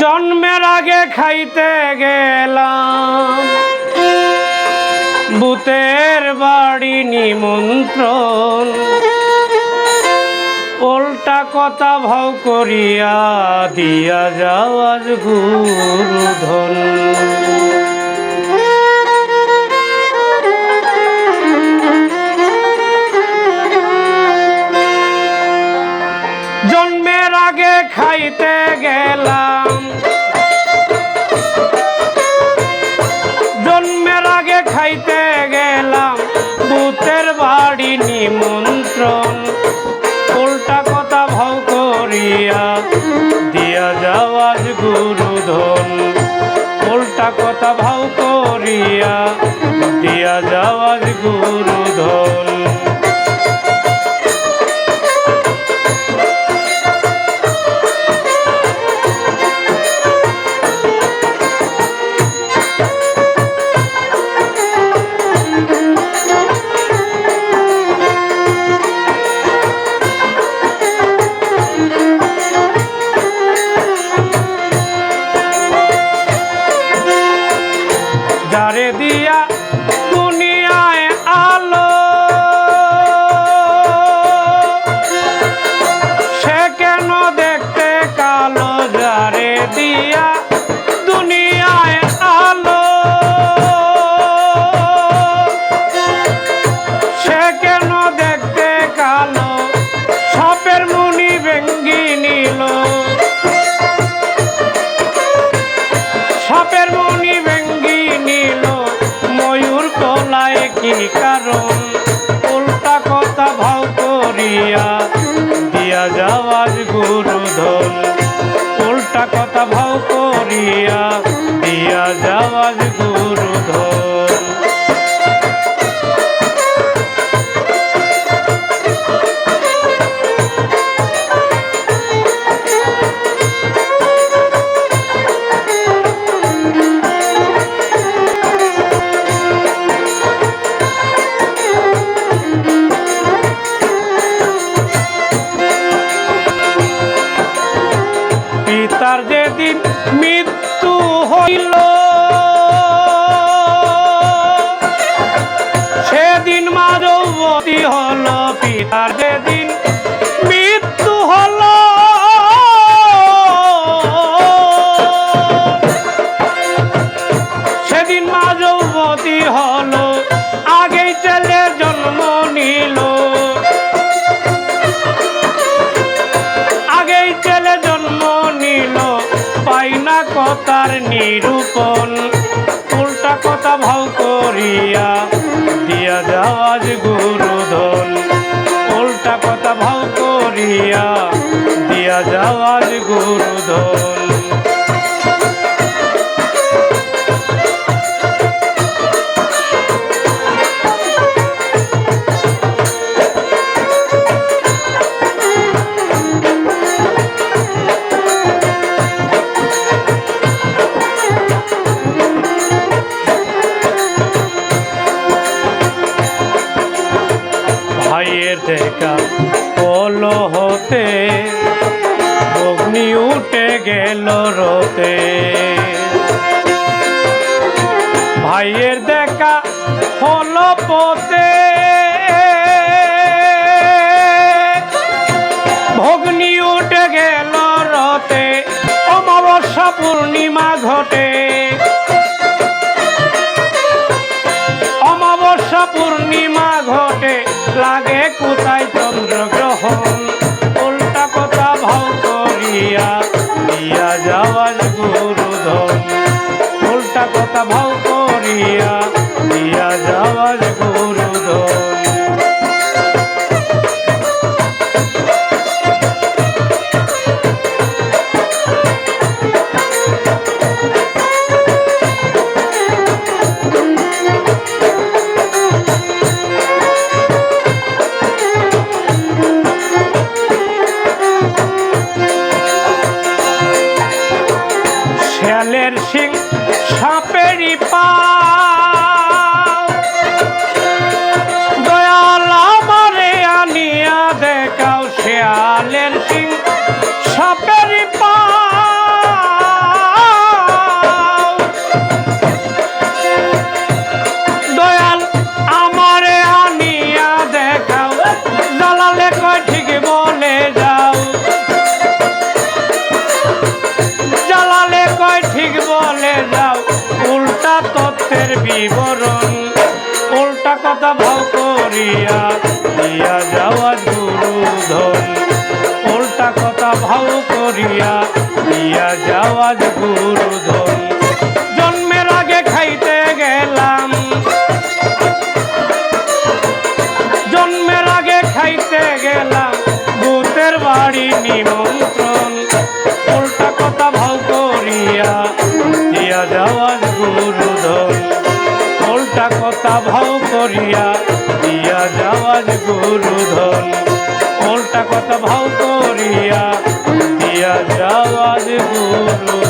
জন্মের আগে খাইতে গেলাম ভূতের বাড়ি নিমন্ত্রণ, উল্টা কথা ভাও করিয়া দিয়া যাও আজ গুরুধন। জন্মের আগে খাইতে গেলাম, জন্মের আগে খাইতে গেলাম ভূতের বাড়ি নিমন্ত্রণ, উল্টা কথা ভাও করিয়া দিয়া যাও আজ গুরুধন। উল্টা কথা ভাও করিয়া দিয়া যাও আজ গুরুধন। যারে দিয়া দুনিয়ায় আলো, সে কেন দেখতে কালো? যারে দিয়া দুনিয়ায় আলো, সে কেন দেখতে কালো? সাপের মুনি ভেঙ্গি নিল, সাপের মুনি ভেঙ্গি নিল ময়ূর তলায় কি কারণ? উল্টা কথা ভাও করিয়া দিয়া যাও আজ গুরুধন। উল্টা কথা ভাও করিয়া দিয়া যাও আজ গুরুধন। পিতার যেদিন মৃত্যু হইল, সেদিন মা যৌবতী হল। পিতার যেদিন মৃত্যু হল, সেদিন মা যৌবতী হল। আগেই ছেলে জন্ম নিল, আগেই ছেলে জন্ম নিল, পাই না কথার নিরূপণ। উল্টা কথা ভাও করিয়া দিয়া যাও আজ গুরুধন। উল্টা কথা ভাও করিয়া দিয়া যাও আজ গুরুধন। ভাইয়ের দেখা পলো হতে অগ্নি উঠে গেল রতে। ভাইয়ের দেখা হলো পথে, ভগ্নি উঠে গেল রতে। অমাবস্যা পূর্ণিমা ঘটে, অমাবস্যা পূর্ণিমা ঘটে, লাগে কোথায় চন্দ্রগ্রহণ। উল্টা কথা ভাও করিয়া দিয়া যাও আজ গুরুধন। উল্টা কথা ভাও করিয়া দিয়া যাও আজ গুরুধন। শেয়ালের শিং সাপেরই পা, দয়াল আমারে আনিয়া দেখাও। শেয়ালের শিং সাপেরই পা, বিবরণ উল্টা কথা ভাও করিয়া দিয়া যাওয়া গুরুধন উল্টা কথা ভাও করিয়া দিয়া যাওয়া গুরুধন জন্মের আগে খাইতে গেলাম জন্মের আগে খাইতে গেলাম ভূতের বাড়ি নিমন্ত্রণ উল্টা কথা ভাও করিয়া দিয়া যাওয়া গুরুধন উল্টা কথা ভাও করিয়া দিয়া যাওয়া গুরুধন উল্টা কথা ভাও করিয়া দিয়া যাওয়া গুরু